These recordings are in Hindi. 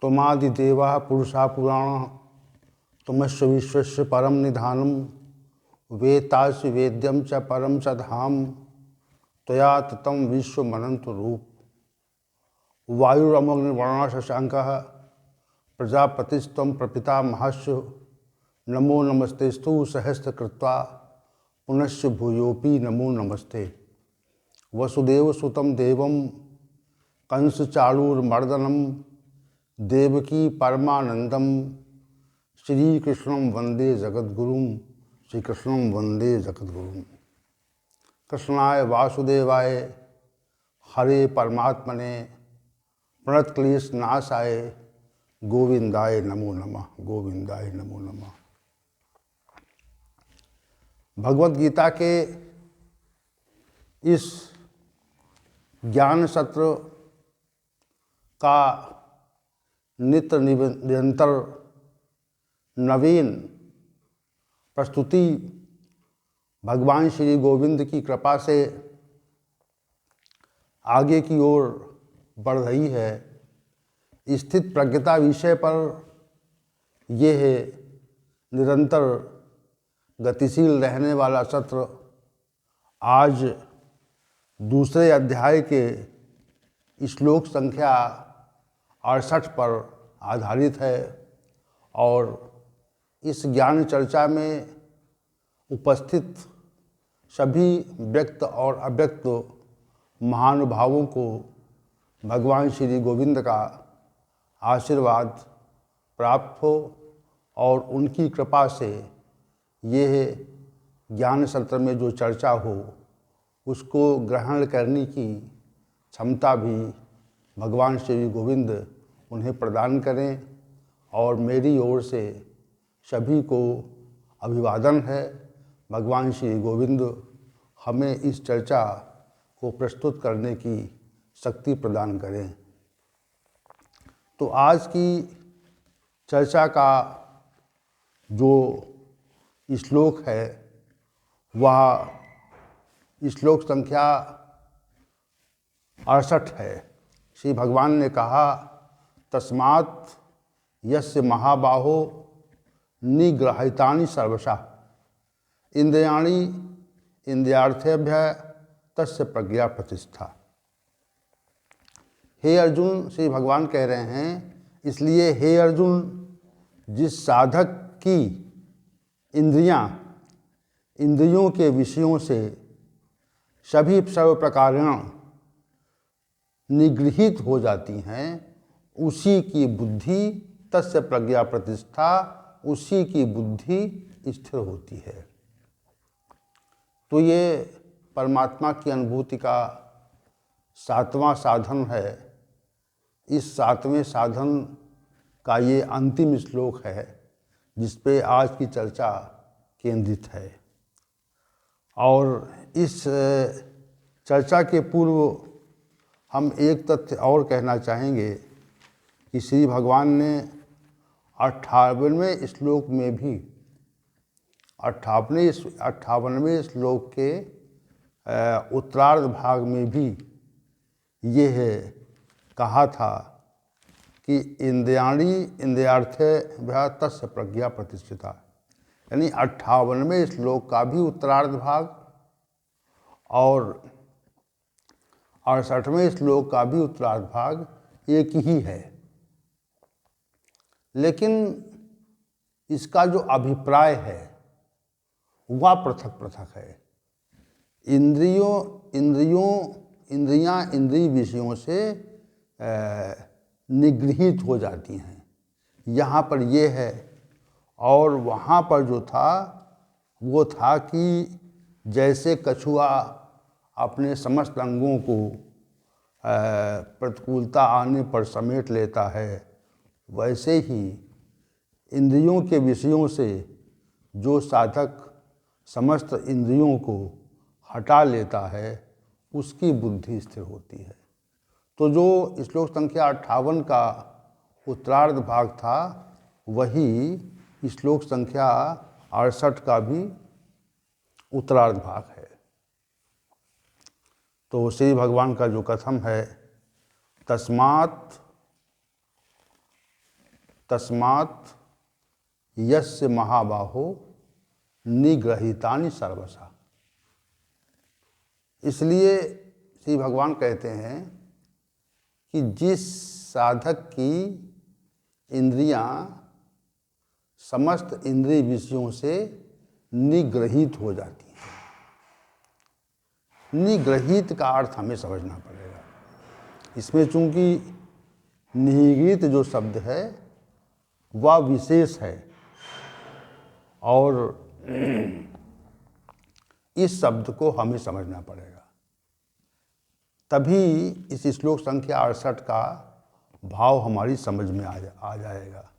त्वमादिदेवा पुरुषा पुराण तुमस्य विश्वस्य परम निधानम वेत्तासि वेद्यम च परम च धाम त्वया ततं विश्वमनंत रूप। वायुरमग्निर्वर्णा शशांकः प्रजापतिस्त्वं प्रपितामहश्च नमो नमस्तेस्तु सहस्रकृत्वा पुनश्च भूयोऽपि नमो नमस्ते। वसुदेवसुतं देवं कंसचाणूरमर्दनं देवकी परमानंदम श्रीकृष्णं वंदे जगद्गुरुं श्रीकृष्णं वंदे जगद्गुरुं। कृष्णाय वासुदेवाय हरे परमात्मने प्रणतक्लेशनाशाय गोविंदाय नमो नमः गोविंदाय नमो नमः। भगवद गीता के इस ज्ञान सत्र का नित्य निरंतर नवीन प्रस्तुति भगवान श्री गोविंद की कृपा से आगे की ओर बढ़ रही है। स्थित प्रज्ञता विषय पर यह निरंतर गतिशील रहने वाला सत्र आज दूसरे अध्याय के श्लोक संख्या 68 पर आधारित है और इस ज्ञान चर्चा में उपस्थित सभी व्यक्त और अव्यक्त महानुभावों को भगवान श्री गोविंद का आशीर्वाद प्राप्त हो और उनकी कृपा से यह ज्ञान सत्र में जो चर्चा हो उसको ग्रहण करने की क्षमता भी भगवान श्री गोविंद उन्हें प्रदान करें। और मेरी ओर से सभी को अभिवादन है। भगवान श्री गोविंद हमें इस चर्चा को प्रस्तुत करने की शक्ति प्रदान करें। तो आज की चर्चा का जो श्लोक है वह श्लोक संख्या 68 है। श्री भगवान ने कहा, तस्मात् यस्य महाबाहो निग्रहितानि सर्वशः इंद्रियाणि इंद्रियार्थेभ्य तस्य प्रज्ञा प्रतिष्ठा। हे अर्जुन, श्री भगवान कह रहे हैं, इसलिए हे अर्जुन, जिस साधक की इंद्रियों के विषयों से सभी सर्व प्रकारेण निगृहित हो जाती हैं, उसी की बुद्धि तस्य प्रज्ञा प्रतिष्ठा, उसी की बुद्धि स्थिर होती है। तो ये परमात्मा की अनुभूति का 7वां साधन है। इस 7वें साधन का ये अंतिम श्लोक है जिस पे आज की चर्चा केंद्रित है। और इस चर्चा के पूर्व हम एक तथ्य और कहना चाहेंगे कि श्री भगवान ने 58वें श्लोक में भी 58वें श्लोक के उत्तरार्ध भाग में भी यह कहा था कि इंद्रियाणि इंद्रियार्थेभ्यः तस्य प्रज्ञा प्रतिष्ठिता। यानी 58वें श्लोक का भी उत्तरार्ध भाग और 68वें श्लोक का भी उत्तरार्ध भाग एक ही है, लेकिन इसका जो अभिप्राय है वह पृथक पृथक है। इंद्रियां इंद्रिय विषयों से निगृहित हो जाती हैं, यहाँ पर ये है। और वहाँ पर जो था वो था कि जैसे कछुआ अपने समस्त अंगों को प्रतिकूलता आने पर समेट लेता है, वैसे ही इंद्रियों के विषयों से जो साधक समस्त इंद्रियों को हटा लेता है उसकी बुद्धि स्थिर होती है। तो जो श्लोक संख्या 58 का उत्तरार्ध भाग था वही श्लोक संख्या 68 का भी उत्तरार्ध भाग है। तो श्री भगवान का जो कथन है, तस्मात् तस्मात् यस्य महाबाहो निगृहीतानि सर्वशः। इसलिए श्री भगवान कहते हैं कि जिस साधक की इंद्रियां समस्त इंद्रिय विषयों से निग्रहित हो जाती हैं। निग्रहित का अर्थ हमें समझना पड़ेगा। इसमें चूंकि निगृहित जो शब्द है वह विशेष है और इस शब्द को हमें समझना पड़ेगा, तभी इस श्लोक संख्या 68 का भाव हमारी समझ में आ जाएगा।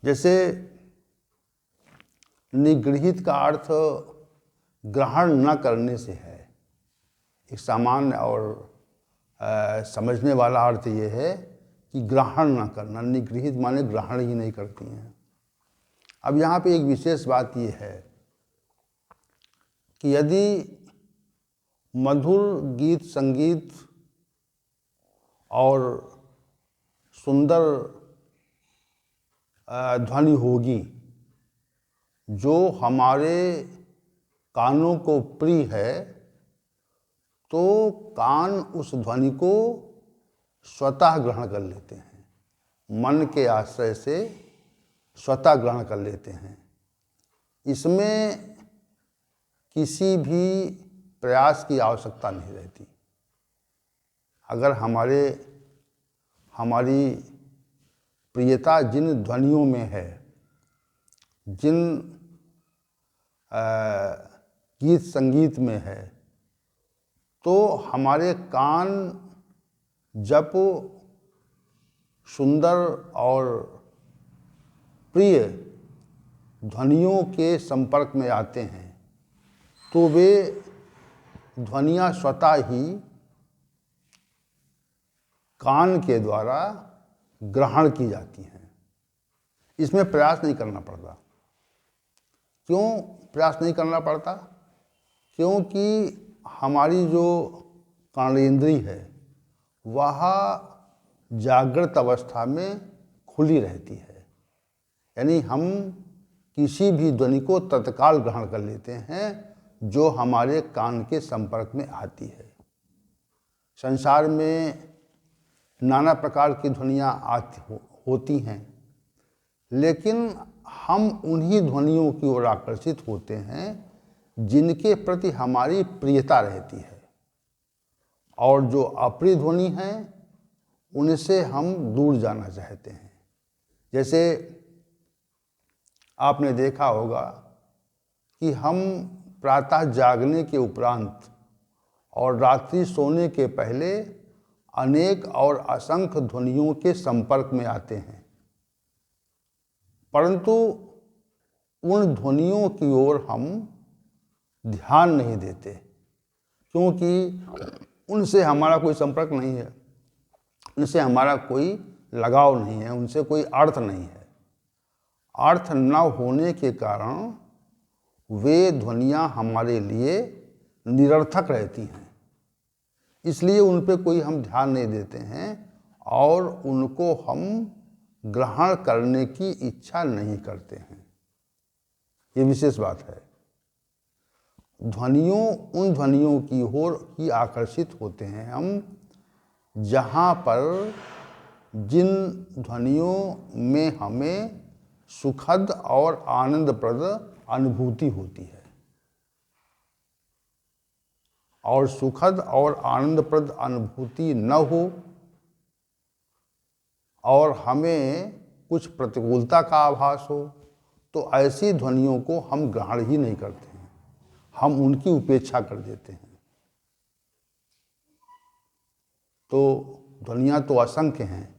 जैसे निगृहित का अर्थ ग्रहण न करने से है। एक सामान्य और समझने वाला अर्थ ये है कि ग्रहण न करना। निगृहित माने ग्रहण ही नहीं करती हैं। अब यहाँ पे एक विशेष बात ये है कि यदि मधुर गीत संगीत और सुंदर ध्वनि होगी जो हमारे कानों को प्रिय है, तो कान उस ध्वनि को स्वतः ग्रहण कर लेते हैं, मन के आश्रय से स्वतः ग्रहण कर लेते हैं। इसमें किसी भी प्रयास की आवश्यकता नहीं रहती। अगर हमारी प्रियता जिन ध्वनियों में है, जिन गीत संगीत में है, तो हमारे कान जब सुंदर और प्रिय ध्वनियों के संपर्क में आते हैं तो वे ध्वनियाँ स्वतः ही कान के द्वारा ग्रहण की जाती हैं। इसमें प्रयास नहीं करना पड़ता। क्यों प्रयास नहीं करना पड़ता? क्योंकि हमारी जो कर्णेंद्रिय है वह जागृत अवस्था में खुली रहती है। यानी हम किसी भी ध्वनि को तत्काल ग्रहण कर लेते हैं जो हमारे कान के संपर्क में आती है। संसार में नाना प्रकार की ध्वनियाँ होती हैं, लेकिन हम उन्हीं ध्वनियों की ओर आकर्षित होते हैं जिनके प्रति हमारी प्रियता रहती है, और जो अप्रिय ध्वनि है उनसे हम दूर जाना चाहते हैं। जैसे आपने देखा होगा कि हम प्रातः जागने के उपरांत और रात्रि सोने के पहले अनेक और असंख्य ध्वनियों के संपर्क में आते हैं, परंतु उन ध्वनियों की ओर हम ध्यान नहीं देते, क्योंकि उनसे हमारा कोई संपर्क नहीं है, उनसे हमारा कोई लगाव नहीं है, उनसे कोई अर्थ नहीं है। अर्थ न होने के कारण वे ध्वनियाँ हमारे लिए निरर्थक रहती हैं। इसलिए उन पे कोई हम ध्यान नहीं देते हैं और उनको हम ग्रहण करने की इच्छा नहीं करते हैं। ये विशेष बात है। उन ध्वनियों की ओर ही आकर्षित होते हैं हम जहाँ पर जिन ध्वनियों में हमें सुखद और आनंदप्रद अनुभूति होती है। और सुखद और आनंदप्रद अनुभूति न हो और हमें कुछ प्रतिकूलता का आभास हो तो ऐसी ध्वनियों को हम ग्रहण ही नहीं करते हैं, हम उनकी उपेक्षा कर देते हैं। तो ध्वनियाँ तो असंख्य हैं,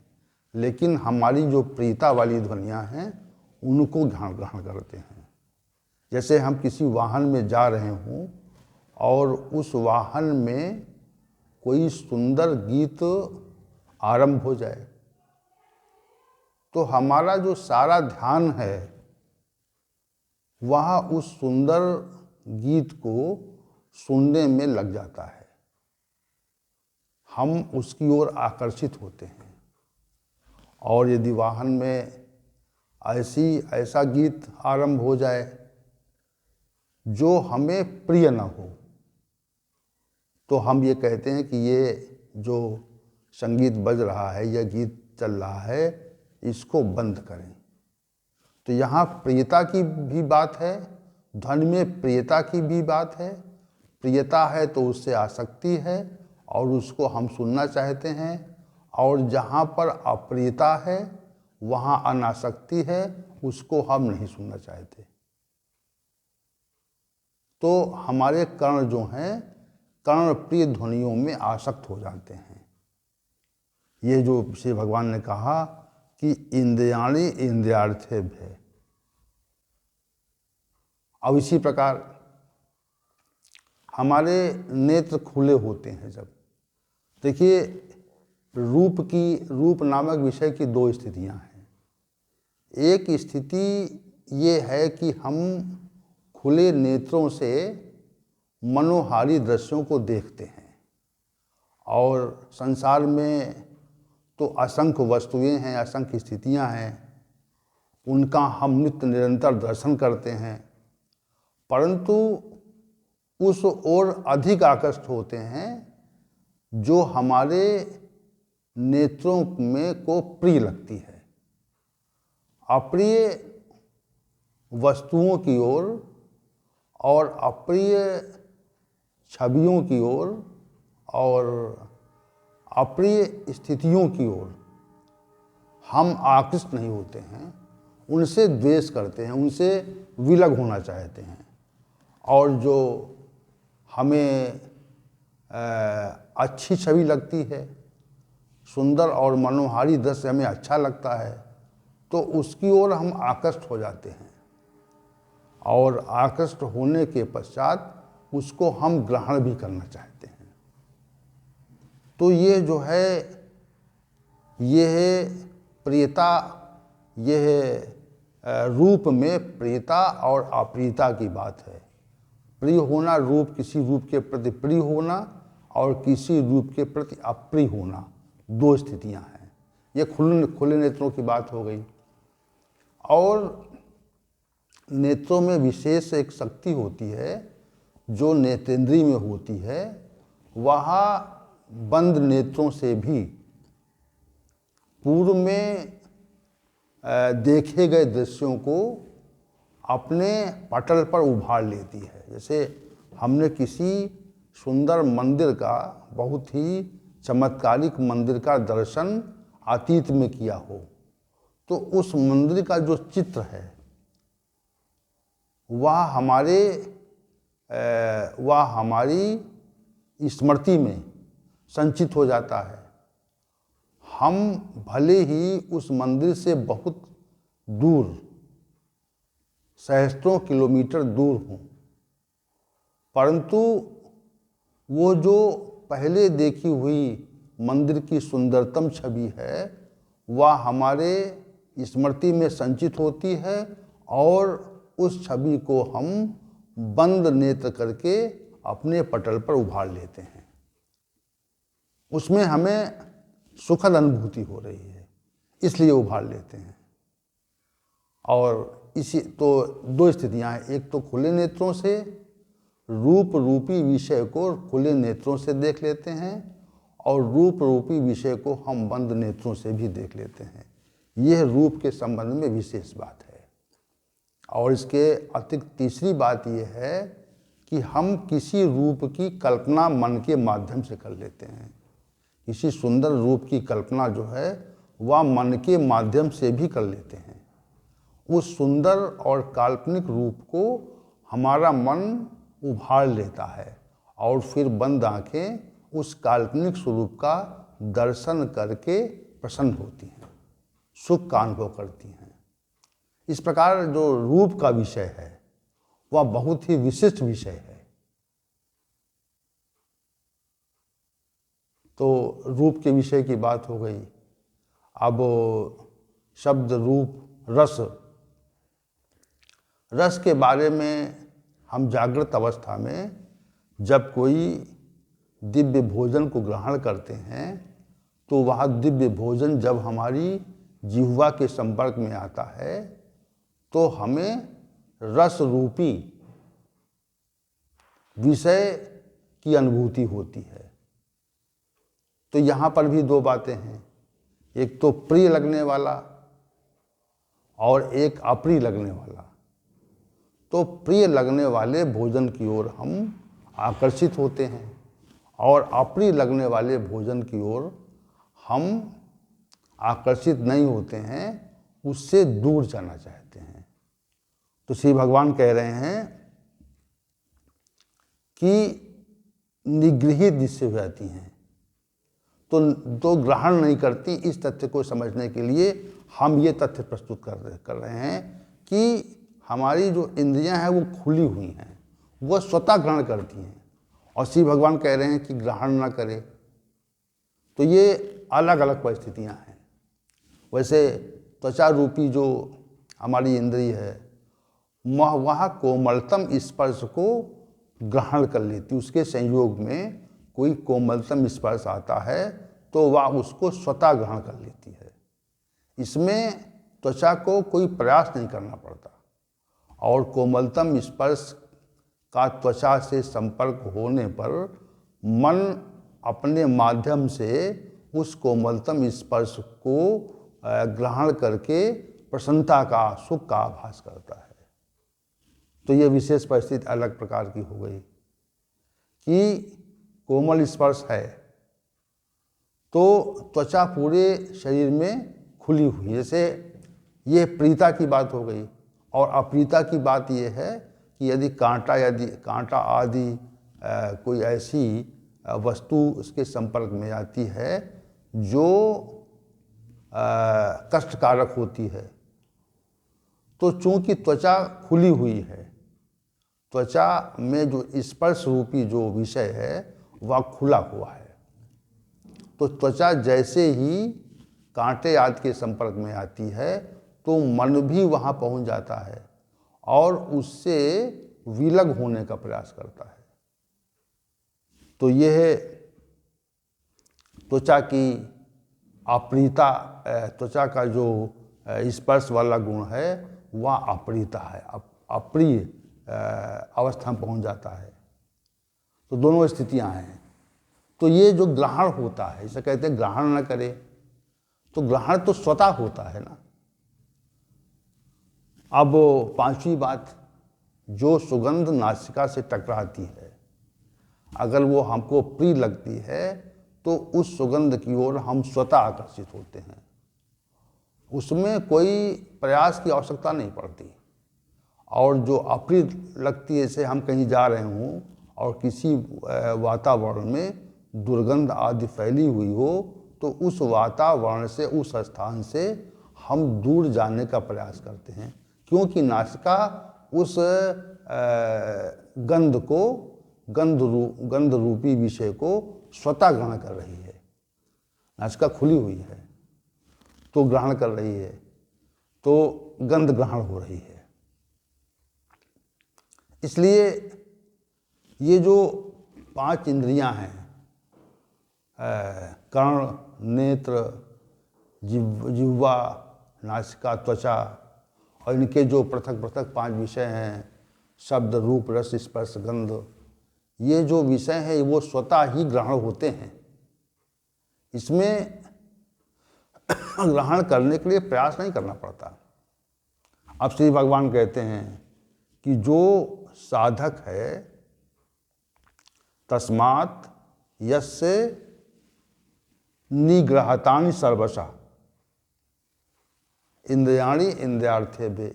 लेकिन हमारी जो प्रियता वाली ध्वनियाँ हैं उनको ग्रहण करते हैं। जैसे हम किसी वाहन में जा रहे हों और उस वाहन में कोई सुंदर गीत आरंभ हो जाए, तो हमारा जो सारा ध्यान है वह उस सुंदर गीत को सुनने में लग जाता है। हम उसकी ओर आकर्षित होते हैं। और यदि वाहन में ऐसा गीत आरंभ हो जाए जो हमें प्रिय न हो, तो हम ये कहते हैं कि ये जो संगीत बज रहा है, यह गीत चल रहा है, इसको बंद करें। तो यहाँ प्रियता की भी बात है, ध्वनि में प्रियता की भी बात है। प्रियता है तो उससे आसक्ति है और उसको हम सुनना चाहते हैं, और जहाँ पर अप्रियता है वहाँ अनासक्ति है, उसको हम नहीं सुनना चाहते। तो हमारे कर्ण जो हैं, कर्ण प्रिय ध्वनियों में आसक्त हो जाते हैं। ये जो श्री भगवान ने कहा कि इंद्रियाणि इंद्रियार्थेभ्यः। अब इसी प्रकार हमारे नेत्र खुले होते हैं जब, देखिए रूप नामक विषय की दो स्थितियां हैं। एक स्थिति ये है कि हम खुले नेत्रों से मनोहारी दृश्यों को देखते हैं, और संसार में तो असंख्य वस्तुएं हैं, असंख्य स्थितियां हैं, उनका हम नित्य निरंतर दर्शन करते हैं, परंतु उस ओर अधिक आकृष्ट होते हैं जो हमारे नेत्रों में को प्रिय लगती है। अप्रिय वस्तुओं की ओर और अप्रिय छवियों की ओर और अप्रिय स्थितियों की ओर हम आकृष्ट नहीं होते हैं, उनसे द्वेष करते हैं, उनसे विलग होना चाहते हैं। और जो हमें अच्छी छवि लगती है, सुंदर और मनोहारी दृश्य हमें अच्छा लगता है, तो उसकी ओर हम आकृष्ट हो जाते हैं, और आकृष्ट होने के पश्चात उसको हम ग्रहण भी करना चाहते हैं। तो ये जो है, ये है प्रियता, ये है रूप में प्रियता और अप्रियता की बात है। प्रिय होना, रूप किसी रूप के प्रति प्रिय होना और किसी रूप के प्रति अप्रिय होना, दो स्थितियां हैं। ये खुले नेत्रों की बात हो गई। और नेत्रों में विशेष एक शक्ति होती है जो नेत्रेंद्रिय में होती है, वह बंद नेत्रों से भी पूर्व में देखे गए दृश्यों को अपने पटल पर उभार लेती है। जैसे हमने किसी सुंदर मंदिर का, बहुत ही चमत्कारिक मंदिर का दर्शन अतीत में किया हो, तो उस मंदिर का जो चित्र है वह हमारी स्मृति में संचित हो जाता है। हम भले ही उस मंदिर से बहुत दूर, सहस्त्रों किलोमीटर दूर हों, परंतु वो जो पहले देखी हुई मंदिर की सुंदरतम छवि है वह हमारे स्मृति में संचित होती है, और उस छवि को हम बंद नेत्र करके अपने पटल पर उभार लेते हैं। उसमें हमें सुखद अनुभूति हो रही है, इसलिए उभार लेते हैं। और इसी तो दो स्थितियां हैं, एक तो खुले नेत्रों से रूप रूपी विषय को खुले नेत्रों से देख लेते हैं, और रूप रूपी विषय को हम बंद नेत्रों से भी देख लेते हैं। यह रूप के संबंध में विशेष बात है। और इसके अतिरिक्त तीसरी बात यह है कि हम किसी रूप की कल्पना मन के माध्यम से कर लेते हैं। किसी सुंदर रूप की कल्पना जो है वह मन के माध्यम से भी कर लेते हैं। उस सुंदर और काल्पनिक रूप को हमारा मन उभार लेता है, और फिर बंद आंखें उस काल्पनिक स्वरूप का दर्शन करके प्रसन्न होती हैं, सुख का अनुभव करती हैं। इस प्रकार जो रूप का विषय है वह बहुत ही विशिष्ट विषय है। तो रूप के विषय की बात हो गई। अब शब्द, रूप, रस। रस के बारे में हम जागृत अवस्था में जब कोई दिव्य भोजन को ग्रहण करते हैं, तो वह दिव्य भोजन जब हमारी जिह्वा के संपर्क में आता है तो हमें रस रूपी विषय की अनुभूति होती है। तो यहाँ पर भी दो बातें हैं, एक तो प्रिय लगने वाला और एक अप्रिय लगने वाला। तो प्रिय लगने वाले भोजन की ओर हम आकर्षित होते हैं और अप्रिय लगने वाले भोजन की ओर हम आकर्षित नहीं होते हैं, उससे दूर जाना चाहते हैं। तो श्री भगवान कह रहे हैं कि निगृहित जिससे जाती हैं तो ग्रहण नहीं करती। इस तथ्य को समझने के लिए हम ये तथ्य प्रस्तुत कर रहे हैं कि हमारी जो इंद्रियां हैं वो खुली हुई हैं, वो स्वतः ग्रहण करती हैं और श्री भगवान कह रहे हैं कि ग्रहण ना करे। तो ये अलग अलग परिस्थितियां हैं। वैसे त्वचा रूपी जो हमारी इंद्रिय है वह कोमलतम स्पर्श को ग्रहण कर लेती, उसके संयोग में कोई कोमलतम स्पर्श आता है तो वह उसको स्वतः ग्रहण कर लेती है। इसमें त्वचा को कोई प्रयास नहीं करना पड़ता और कोमलतम स्पर्श का त्वचा से संपर्क होने पर मन अपने माध्यम से उस कोमलतम स्पर्श को ग्रहण करके प्रसन्नता का, सुख का आभास करता है। तो ये विशेष परिस्थिति अलग प्रकार की हो गई कि कोमल स्पर्श है तो त्वचा पूरे शरीर में खुली हुई। जैसे ये प्रीता की बात हो गई और अप्रीता की बात ये है कि यदि कांटा आदि कोई ऐसी वस्तु उसके संपर्क में आती है जो कष्टकारक होती है, तो चूंकि त्वचा खुली हुई है, त्वचा में जो स्पर्श रूपी जो विषय है वह खुला हुआ है, तो त्वचा जैसे ही कांटे आदि के संपर्क में आती है तो मन भी वहाँ पहुँच जाता है और उससे विलग होने का प्रयास करता है। तो यह त्वचा की अप्रियता, त्वचा का जो स्पर्श वाला गुण है वह अप्रियता है, अप्रिय अवस्था में पहुंच जाता है। तो दोनों स्थितियां हैं। तो ये जो ग्रहण होता है, इसे कहते हैं ग्रहण न करे, तो ग्रहण तो स्वतः होता है ना। अब पांचवी बात, जो सुगंध नासिका से टकराती है, अगर वो हमको प्रिय लगती है तो उस सुगंध की ओर हम स्वतः आकर्षित होते हैं, उसमें कोई प्रयास की आवश्यकता नहीं पड़ती। और जो अप्रिय लगती है, जैसे हम कहीं जा रहे हों और किसी वातावरण में दुर्गंध आदि फैली हुई हो तो उस वातावरण से, उस स्थान से हम दूर जाने का प्रयास करते हैं, क्योंकि नासिका उस गंध रूपी विषय को स्वतः ग्रहण कर रही है। नासिका खुली हुई है तो ग्रहण कर रही है, तो गंध ग्रहण हो रही है। इसलिए ये जो पांच इंद्रियां हैं, कर्ण, नेत्र, जिह्वा, नासिका, त्वचा, और इनके जो पृथक पृथक पांच विषय हैं, शब्द, रूप, रस, स्पर्श, गंध, ये जो विषय है वो स्वतः ही ग्रहण होते हैं। इसमें ग्रहण करने के लिए प्रयास नहीं करना पड़ता। अब श्री भगवान कहते हैं कि जो साधक है, तस्मात् यस्य निग्रहतानि सर्वशः इंद्रियाणि इंद्रियार्थेभ्ये,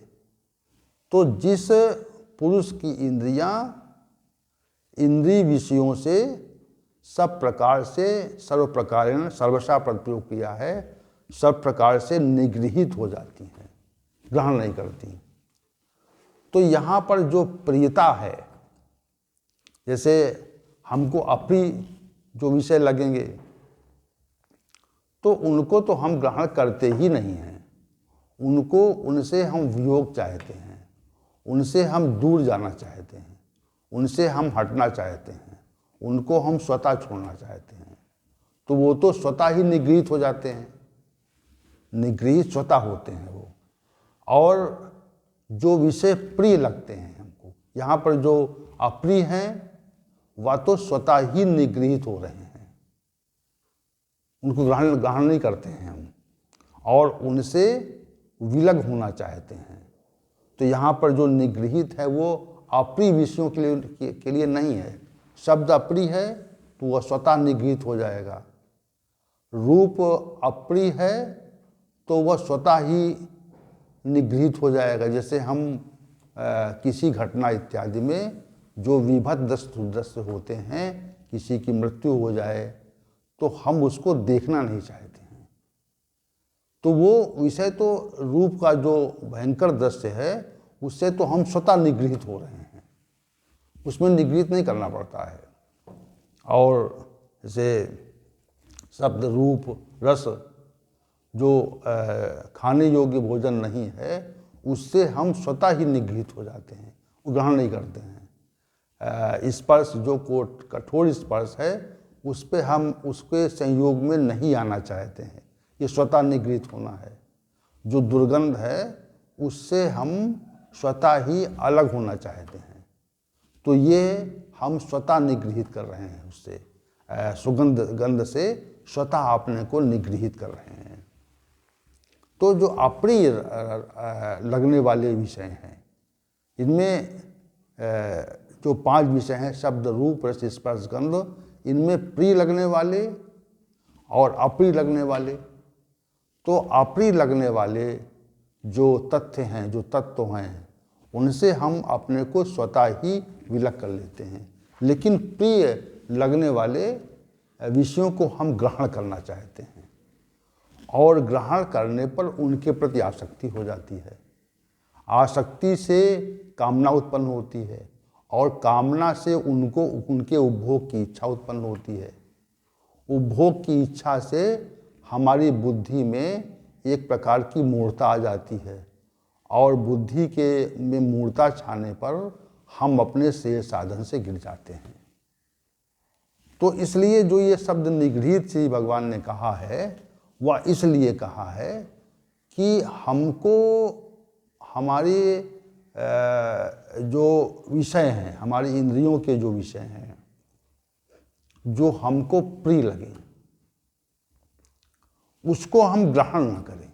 तो जिस पुरुष की इंद्रियां इंद्रिय विषयों से सब प्रकार से, सर्व प्रकारेण, सर्वशः पद प्रयोग किया है, सब प्रकार से निगृहित हो जाती हैं, ग्रहण नहीं करती। तो यहाँ पर जो प्रियता है, जैसे हमको अप्रिय जो विषय लगेंगे तो उनको तो हम ग्रहण करते ही नहीं हैं, उनको, उनसे हम वियोग चाहते हैं, उनसे हम दूर जाना चाहते हैं, उनसे हम हटना चाहते हैं, उनको हम स्वतः छोड़ना चाहते हैं। तो वो तो स्वतः ही निगृहित हो जाते हैं। निगृहित स्वतः होते हैं वो, और जो विषय प्रिय लगते हैं हमको, यहाँ पर जो अप्रिय हैं वह तो स्वतः ही निगृहित हो रहे हैं, उनको ग्रहण नहीं करते हैं हम, और उनसे विलग होना चाहते हैं। तो यहाँ पर जो निगृहित है वो अप्रिय विषयों के लिए नहीं है। शब्द अप्रिय है तो वह स्वतः निगृहित हो जाएगा, रूप अप्रिय है तो वह स्वतः ही निगृहित हो जाएगा। जैसे हम किसी घटना इत्यादि में जो विभत्स दृश्य होते हैं, किसी की मृत्यु हो जाए तो हम उसको देखना नहीं चाहते हैं, तो वो विषय तो रूप का जो भयंकर दृश्य है उससे तो हम स्वतः निगृहित हो रहे हैं, उसमें निगृहित नहीं करना पड़ता है। और जैसे शब्द रूप रस जो खाने योग्य भोजन नहीं है उससे हम स्वतः ही निगृहित हो जाते हैं, ग्रहण नहीं करते हैं। स्पर्श जो कठोर स्पर्श है उस पे हम उसके संयोग में नहीं आना चाहते हैं, ये स्वतः निगृहित होना है। जो दुर्गंध है उससे हम स्वतः ही अलग होना चाहते हैं, तो ये हम स्वतः निगृहित कर रहे हैं, उससे गंध से स्वतः अपने को निगृहित कर रहे हैं। तो जो अप्रिय लगने वाले विषय हैं, इनमें जो 5 विषय हैं शब्द रूप रस स्पर्श गंध, इनमें प्रिय लगने वाले और अप्रिय लगने वाले। तो अप्रिय लगने वाले जो तथ्य हैं, जो तत्व हैं, उनसे हम अपने को स्वतः ही विलग कर लेते हैं, लेकिन प्रिय लगने वाले विषयों को हम ग्रहण करना चाहते हैं, और ग्रहण करने पर उनके प्रति आसक्ति हो जाती है। आसक्ति से कामना उत्पन्न होती है, और कामना से उनके उपभोग की इच्छा उत्पन्न होती है। उपभोग की इच्छा से हमारी बुद्धि में एक प्रकार की मूढ़ता आ जाती है, और बुद्धि में मूढ़ता छाने पर हम अपने से साधन से गिर जाते हैं। तो इसलिए जो ये शब्द निगृहित श्री भगवान ने कहा है वह इसलिए कहा है कि हमको हमारे जो विषय हैं, हमारी इंद्रियों के जो विषय हैं, जो हमको प्रिय लगे उसको हम ग्रहण न करें,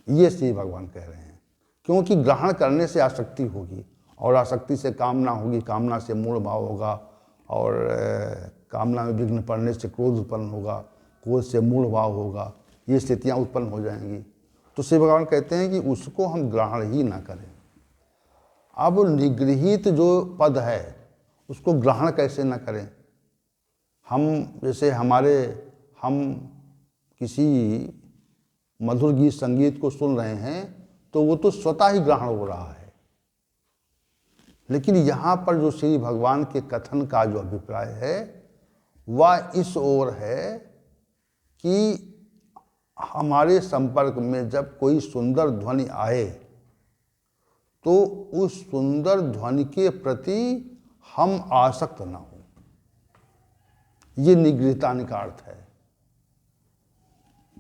ये श्री भगवान कह रहे हैं। क्योंकि ग्रहण करने से आसक्ति होगी, और आसक्ति से कामना होगी, कामना से मूढ़ भाव होगा, और कामना में विघ्न पड़ने से क्रोध उत्पन्न होगा, क्रोध से मूढ़ भाव होगा, ये स्थितियाँ उत्पन्न हो जाएंगी। तो श्री भगवान कहते हैं कि उसको हम ग्रहण ही ना करें। अब निगृहित जो पद है उसको ग्रहण कैसे न करें? हम जैसे हम किसी मधुर गीत संगीत को सुन रहे हैं तो वो तो स्वतः ही ग्रहण हो रहा है, लेकिन यहाँ पर जो श्री भगवान के कथन का जो अभिप्राय है वह इस ओर है कि हमारे संपर्क में जब कोई सुंदर ध्वनि आए तो उस सुंदर ध्वनि के प्रति हम आसक्त न हो। ये निगृहतानि का अर्थ है।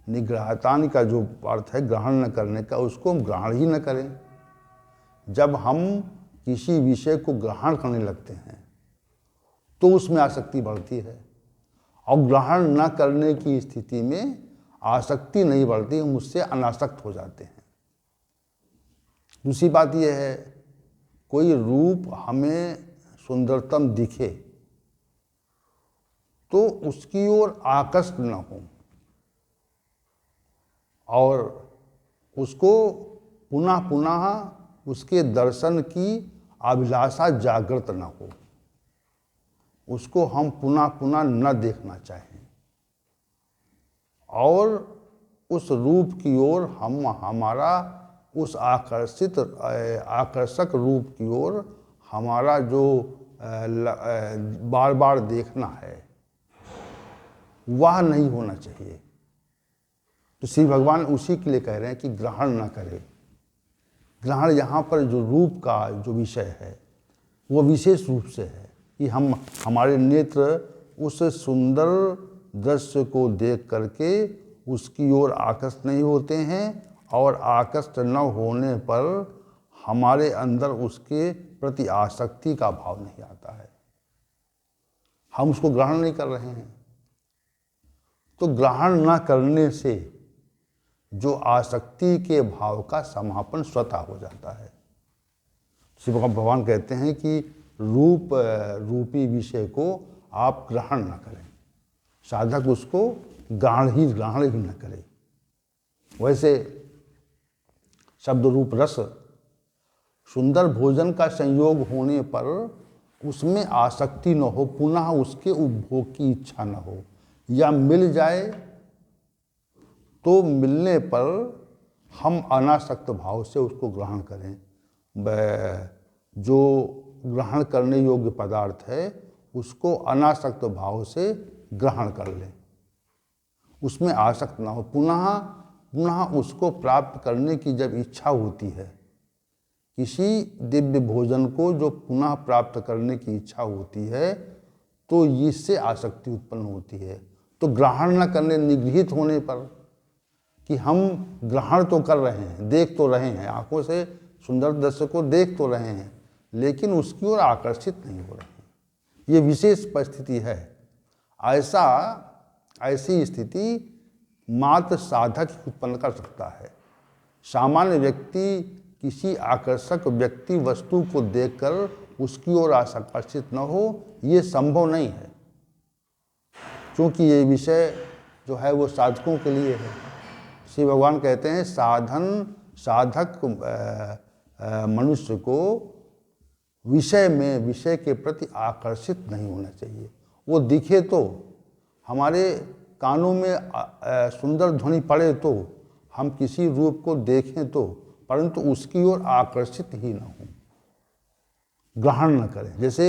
निग्रहतानि का जो अर्थ है ग्रहण न करने का, उसको हम ग्रहण ही न करें। जब हम किसी विषय को ग्रहण करने लगते हैं तो उसमें आसक्ति बढ़ती है, और ग्रहण न करने की स्थिति में आसक्ति नहीं बढ़ती, हम उससे अनासक्त हो जाते हैं। दूसरी बात यह है, कोई रूप हमें सुंदरतम दिखे तो उसकी ओर आकर्षित न हो, और उसको पुनः पुनः उसके दर्शन की अभिलाषा जागृत न हो, उसको हम पुनः पुनः न देखना चाहें, और उस रूप की ओर हमारा उस आकर्षक रूप की ओर हमारा जो बार बार देखना है वह नहीं होना चाहिए। तो श्री भगवान उसी के लिए कह रहे हैं कि ग्रहण न करें। ग्रहण यहाँ पर जो रूप का जो विषय है वो विशेष रूप से है कि हमारे नेत्र उस सुंदर दृश्य को देख करके उसकी ओर आकर्षित नहीं होते हैं और आकर्षित न होने पर हमारे अंदर उसके प्रति आसक्ति का भाव नहीं आता है, हम उसको ग्रहण नहीं कर रहे हैं। तो ग्रहण न करने से जो आसक्ति के भाव का समापन स्वतः हो जाता है। शिव भगवान कहते हैं कि रूपी विषय को आप ग्रहण न करें, साधक उसको ग्रहण ही न करे। वैसे शब्द रूप रस सुंदर भोजन का संयोग होने पर उसमें आसक्ति न हो, पुनः उसके उपभोग की इच्छा न हो, या मिल जाए तो मिलने पर हम अनासक्त भाव से उसको ग्रहण करें। जो ग्रहण करने योग्य पदार्थ है उसको अनासक्त भाव से ग्रहण कर लें, उसमें आसक्त ना हो। पुनः उसको प्राप्त करने की जब इच्छा होती है, किसी दिव्य भोजन को जो पुनः प्राप्त करने की इच्छा होती है, तो इससे आसक्ति उत्पन्न होती है। तो ग्रहण न करने, निगृहित होने पर कि हम ग्रहण तो कर रहे हैं, देख तो रहे हैं, आंखों से सुंदर दृश्य को देख तो रहे हैं, लेकिन उसकी ओर आकर्षित नहीं हो रहे हैं, ये विशेष परिस्थिति है। ऐसी स्थिति मात्र साधक ही उत्पन्न कर सकता है। सामान्य व्यक्ति किसी आकर्षक व्यक्ति वस्तु को देखकर उसकी ओर आकर्षित न हो, ये संभव नहीं है, क्योंकि ये विषय जो है वो साधकों के लिए है। श्री भगवान कहते हैं साधक मनुष्य को विषय के प्रति आकर्षित नहीं होना चाहिए। वो दिखे तो, हमारे कानों में सुंदर ध्वनि पड़े तो, हम किसी रूप को देखें तो, परंतु उसकी ओर आकर्षित ही न हो, ग्रहण न करें। जैसे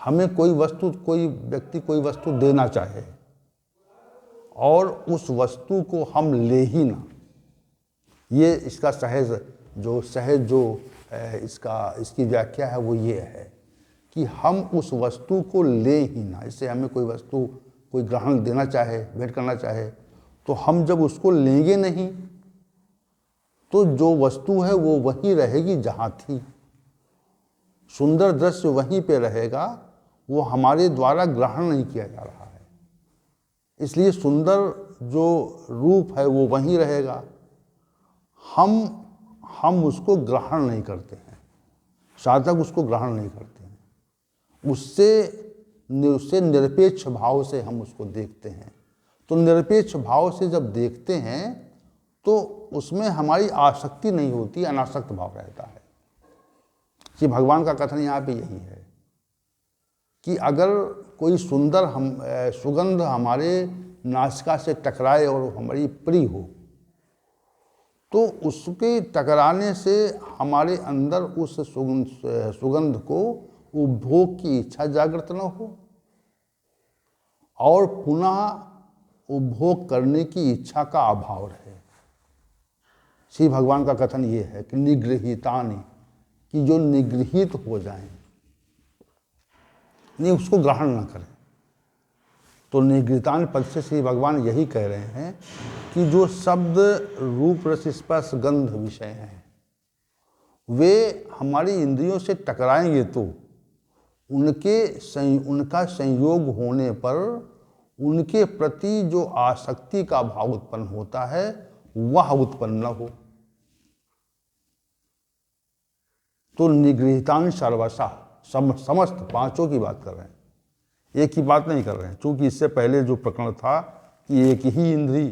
हमें कोई व्यक्ति कोई वस्तु देना चाहे और उस वस्तु को हम ले ही ना, ये इसका इसकी व्याख्या है वो ये है कि हम उस वस्तु को ले ही ना। इससे हमें कोई ग्रहण देना चाहे, भेंट करना चाहे, तो हम जब उसको लेंगे नहीं तो जो वस्तु है वो वहीं रहेगी जहाँ थी, सुंदर दृश्य वहीं पे रहेगा, वो हमारे द्वारा ग्रहण नहीं किया जा रहा है। इसलिए सुंदर जो रूप है वो वहीं रहेगा, हम उसको ग्रहण नहीं करते हैं, साधक उसको ग्रहण नहीं करते हैं, उससे निरपेक्ष भाव से हम उसको देखते हैं। तो निरपेक्ष भाव से जब देखते हैं तो उसमें हमारी आसक्ति नहीं होती, अनासक्त भाव रहता है। कि भगवान का कथन यहाँ पे यही है कि अगर कोई सुंदर सुगंध हमारे नासिका से टकराए और हमारी प्रिय हो, तो उसके टकराने से हमारे अंदर उस सुगंध को उपभोग की इच्छा जागृत न हो और पुनः उपभोग करने की इच्छा का अभाव रहे। श्री भगवान का कथन ये है कि निगृहीतानि, कि जो निगृहित हो जाएं, नहीं उसको ग्रहण न करें। तो निगृहीतानि पद से श्री भगवान यही कह रहे हैं कि जो शब्द रूप रस स्पर्श गंध विषय हैं वे हमारी इंद्रियों से टकराएंगे तो उनका संयोग होने पर उनके प्रति जो आसक्ति का भाव उत्पन्न होता है वह उत्पन्न न हो। तो निगृहीतानि सर्वशः, समस्त पांचों की बात कर रहे हैं, एक ही बात नहीं कर रहे हैं, क्योंकि इससे पहले जो प्रकरण था कि एक ही इंद्रिय